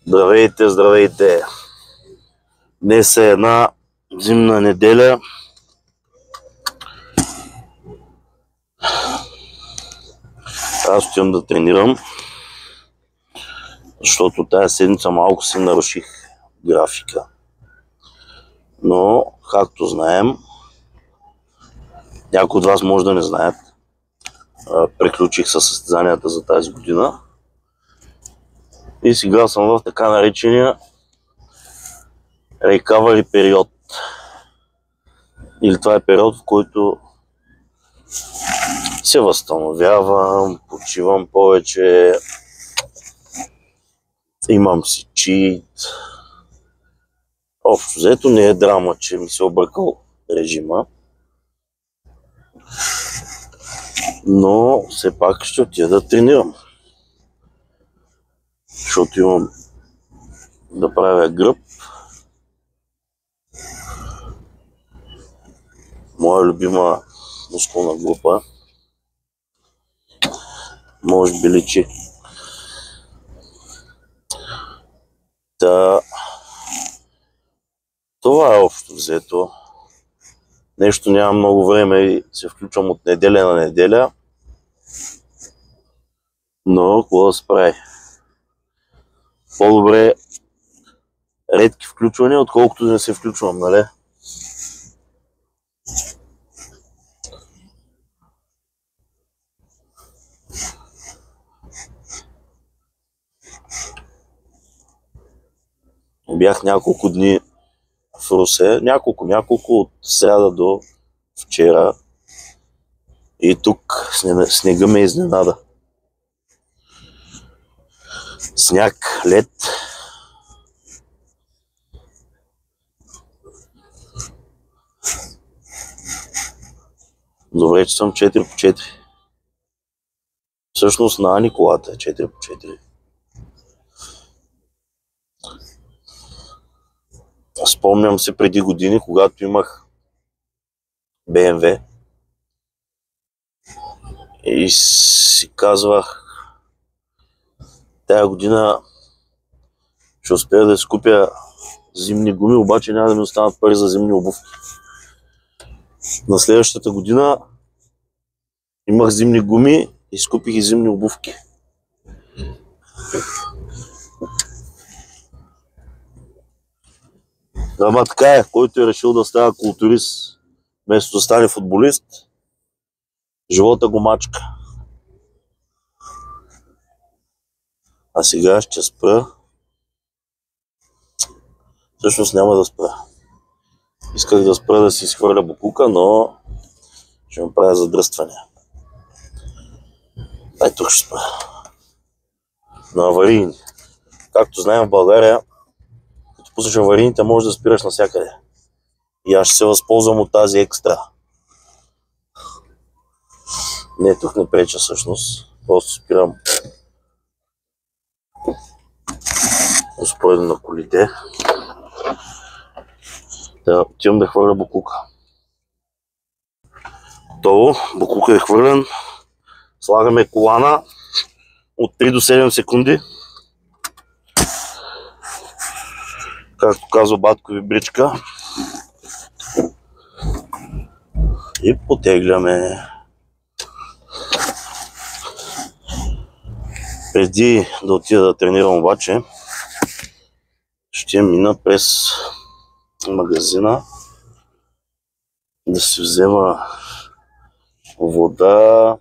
Здравейте, здравейте! Днес е една зимна неделя. Аз отивам да тренирам, защото тази седмица малко си наруших графика. Но, както знаем, някои от вас може да не знаят, приключих със състезанията за тази година и сега съм в така наречения recovery период. Или това е период, в който се възстановявам, почивам повече, имам си чит. Общо взето не е драма, че ми се объркал режима, но все пак ще отида да тренирам, защото имам да правя гръб. Моя любима мускулна група, може би личи. Това е общо взето. Нещо нямам много време и се включвам от неделя на неделя. Но какво да се прави? По-добре редки включвания, отколкото да не се включвам, нали? Бях няколко дни в Русе, няколко от сряда до вчера. И тук снега ме изненада. Сняг, лед. Добре, че съм 4x4. Всъщност на Ани колата е 4x4. Спомням се преди години, когато имах BMW и си казвах, тая година ще успея да си купя зимни гуми, обаче няма да ми останат пари за зимни обувки. На следващата година имах зимни гуми и си купих и зимни обувки. Ама така е, който е решил да става културист, вместо да стане футболист, живота го мачка. А сега ще спра. Всъщност няма да спра. Исках да спра да си изхвърля боклука, но ще му правя задръстване. Ай, тук ще спра. На аварийни. Както знаем в България, като пуснеш аварийните, можеш да спираш навсякъде. И аз ще се възползвам от тази екстра. Не, тук не преча всъщност. Просто спирам успоредно на колите. Да, отивам да хвърля боклука. Готово, боклука е хвърлен. Слагаме колана от 3 до 7 секунди. Както казва батко ви, бричка. И потегляме. Преди да отида да тренирам обаче, ще мина през магазина да си взема вода,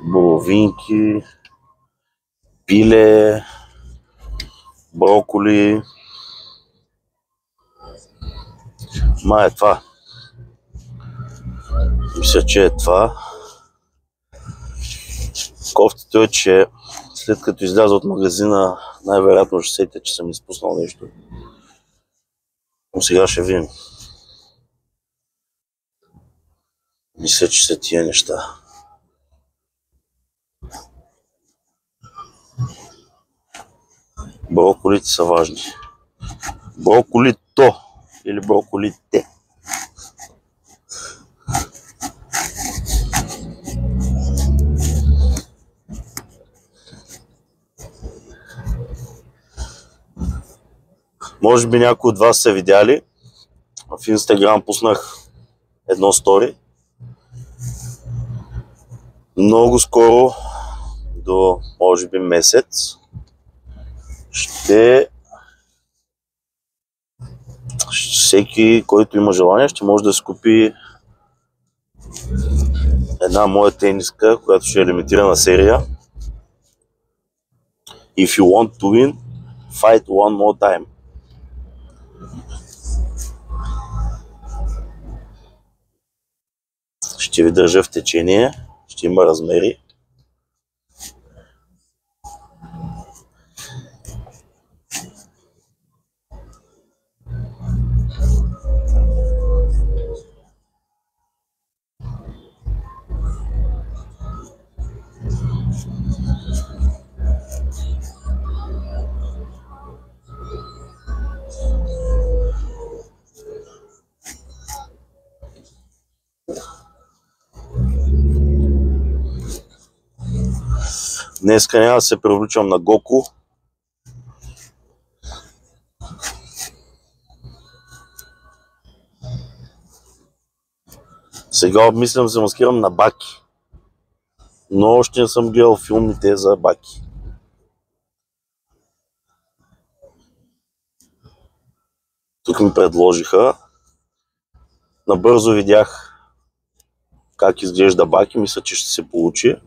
булавинки, пиле, броколи. Ма е това. Мисля, че е това. Кофтито е, че след като изляза от магазина, най-вероятно ще сетя, че съм изпуснал нещо. Но сега ще видим. Мисля, че са тия неща. Броколите са важни. Броколито или броколите. Може би някои от вас са видяли. В Инстаграм пуснах едно стори. Много скоро, до може би месец, всеки, който има желание, ще може да си купи една моя тениска, която ще е лимитирана серия. If you want to win, fight one more time. Ще ви държа в течение, ще има размери. Днеска няма да се превръщам на Гоку. Сега обмислям да се маскирам на Баки. Но още не съм гледал филмите за Баки. Тук ми предложиха. Набързо видях как изглежда Баки. Мисля, че ще се получи.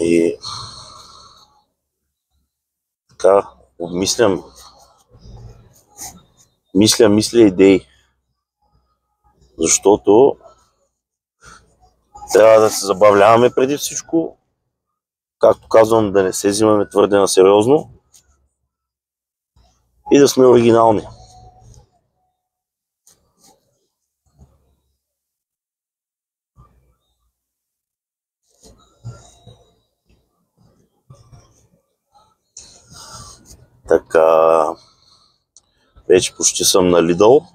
И така, обмислям. Мисля идеи. Защото трябва да се забавляваме преди всичко. Както казвам, да не се взимаме твърде на сериозно. И да сме оригинални. Така, вече почти съм на Lidl.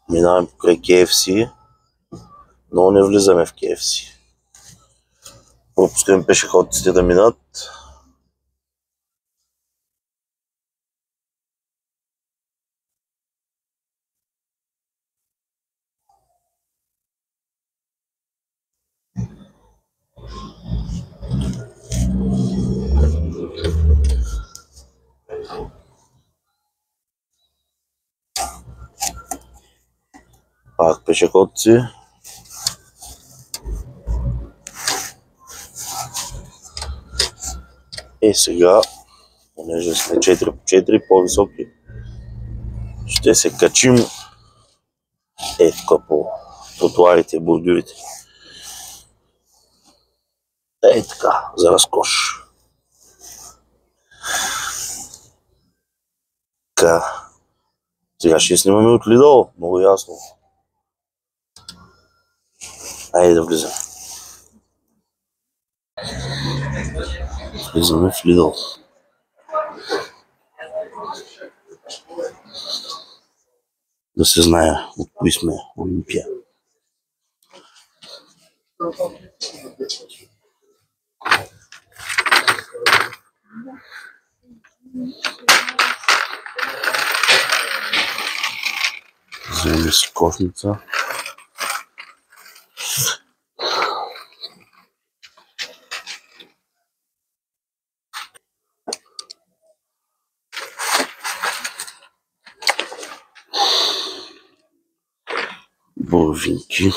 Минаваме покрай KFC, но не влизаме в KFC. Пропускаме пешеходците да минат. Пак пешеходци. И сега, понеже сме 4 по 4 по-високи, ще се качим тук по тротуарите и бордюрите. Така, за разкош. Така. Сега ще снимаме от Lidl, много ясно. Айде да влизаме. Влизаме в Lidl. Да се знае от кои сме Олимпия. Вземем си кошница. Борвинки.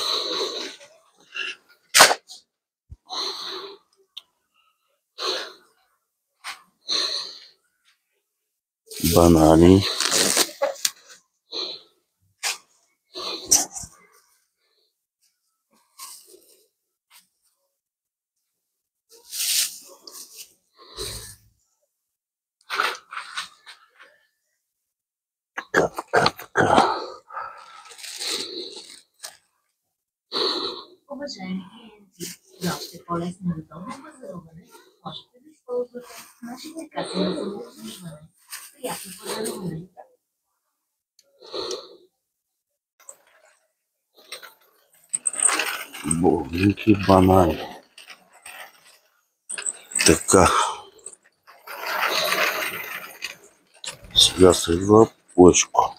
Банани. Уважаеми клиенти, за още по-лесно и удобно пазаруване, можете да използвате нашите каси на самообслужване. Приятно пазаруване! Боровинки, банани. Така. Сега следва плъшко.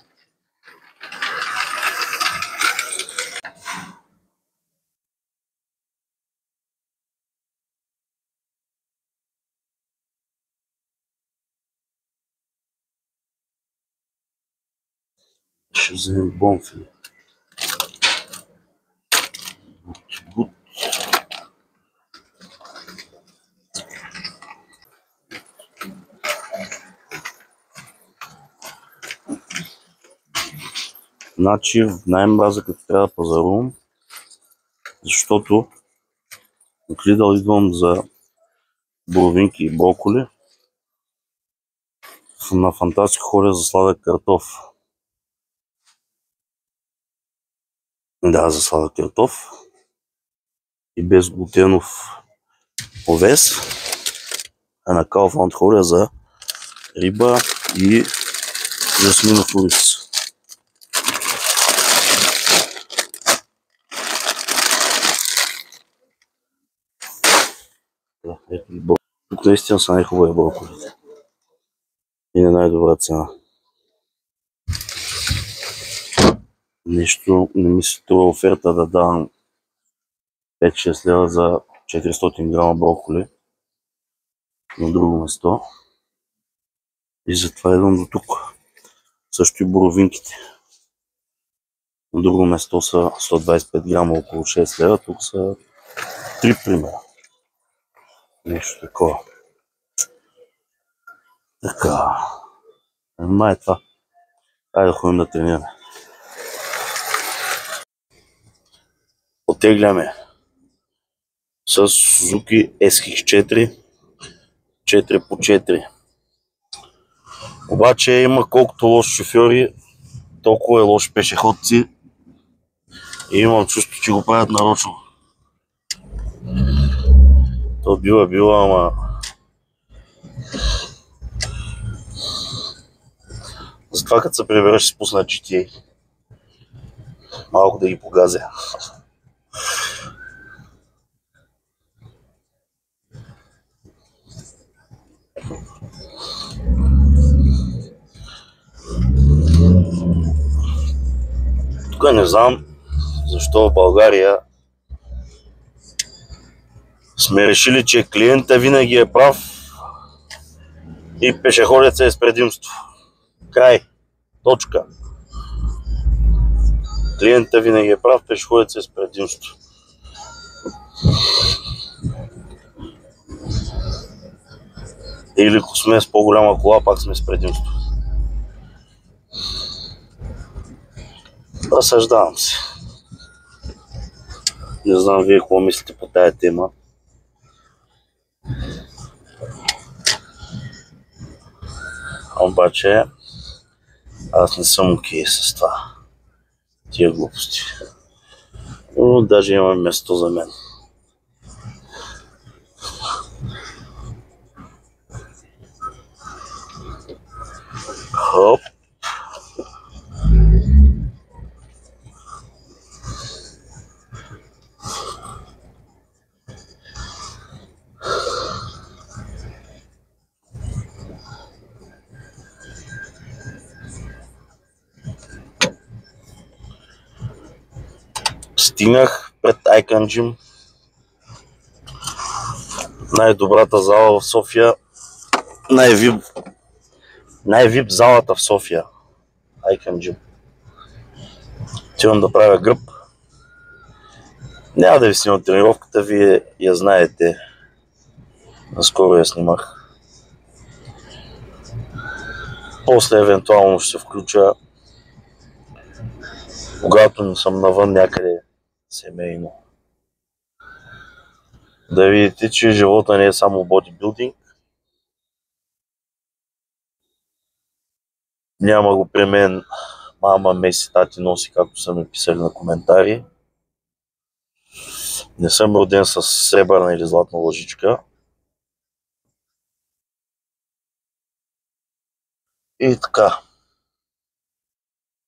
Ще вземем бонфили. Значи най-мраза като трябва да пазарувам, защото от Lidl идвам за боровинки и броколи. На Фантастик ходя за сладък картоф. Да, за сладък картоф. И безглутенов овес. А на Kaufland ходя за риба и жасминов ориз. Да, ето и броколи. Тук наистина са най-хубави броколите. И на най-добра цена. Нещо не ми се струва оферта да давам 5-6 лева за 400 грама броколи на друго место. И затова идвам до тук. Също и боровинките. На друго место са 125 грама около 6 лева, тук са 3 примера. Нещо такова. Така. Май е това. Айде да ходим да тренираме. Отегляме с Suzuki SX4 4x4. Обаче има колкото лоши шофьори, толкова е лоши пешеходци и имам чувство, че го правят нарочно. То било, ама затова като се прибереш ще спусна GTA. Малко да ги погазя. Тук не знам защо в България сме решили, че клиента винаги е прав и пешеходецът е с предимство. Край. Точка. Клиента винаги е прав, пешеходецът е с предимство. Или ако сме с по-голяма кола, пак сме с предимство. Разсъждавам се. Не знам вие какво мислите по тая тема. Обаче аз не съм окей с това. Тия глупости. Но даже има место за мен. Хоп. Стигнах пред Icon Gym. Най-добрата зала в София. Най-вип залата в София. Icon Gym. Отивам да правя гръб. Няма да ви снимам тренировката, вие я знаете. Наскоро я снимах. После евентуално ще се включа, когато не съм навън някъде семейно. Да видите, че живота не е само бодибилдинг. Няма го при мен мама, меси, тати носи, както са ми писали на коментари. Не съм роден с сребърна или златна лъжичка. И така.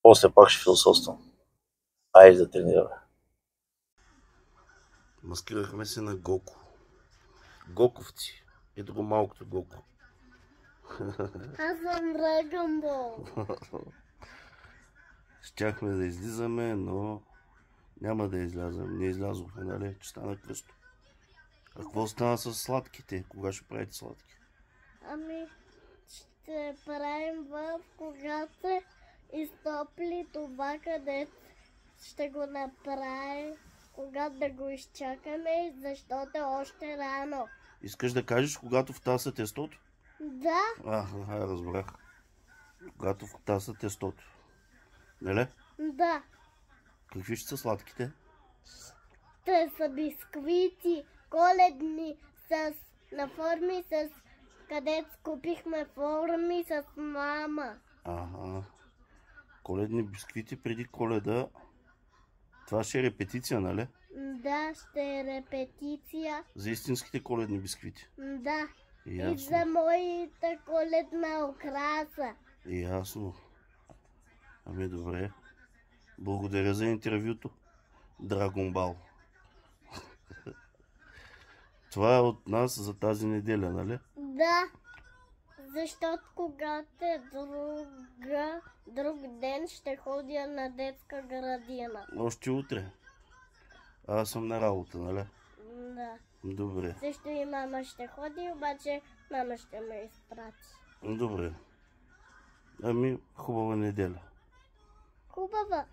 После пак ще философствам. Айде да тренираме. Маскирахме се на Гоко. Гоковци. Ето го малкото Гоко. Аз съм Драгон Бол. Щяхме да излизаме, но няма да излязем. Не излязохме, нали? Че стана късно. А какво стана с сладките? Кога ще правите сладки? Ами, ще правим когато се изтопли това, където ще го направим, когато да го изчакаме, защото е още рано. Искаш да кажеш, когато втаса тестото? Да, Разбрах. Когато втаса тестото. Нали? да. Какви ще са сладките? Те са бисквити, коледни, на форми където купихме форми с мама. Коледни бисквити преди Коледа. Това ще е репетиция, нали? Да, ще е репетиция. За истинските коледни бисквити. Да. Ясно. И за моята коледна украса. Ясно. Ами добре. Благодаря за интервюто, Драгон Бал. Това е от нас за тази неделя, нали? Да. Защото когато е друг ден, ще ходя на детска градина. Още утре. Аз съм на работа, нали? Да. Добре. Също и мама ще ходи, обаче мама ще ме изпрати. Добре. Ами, хубава неделя. Хубава.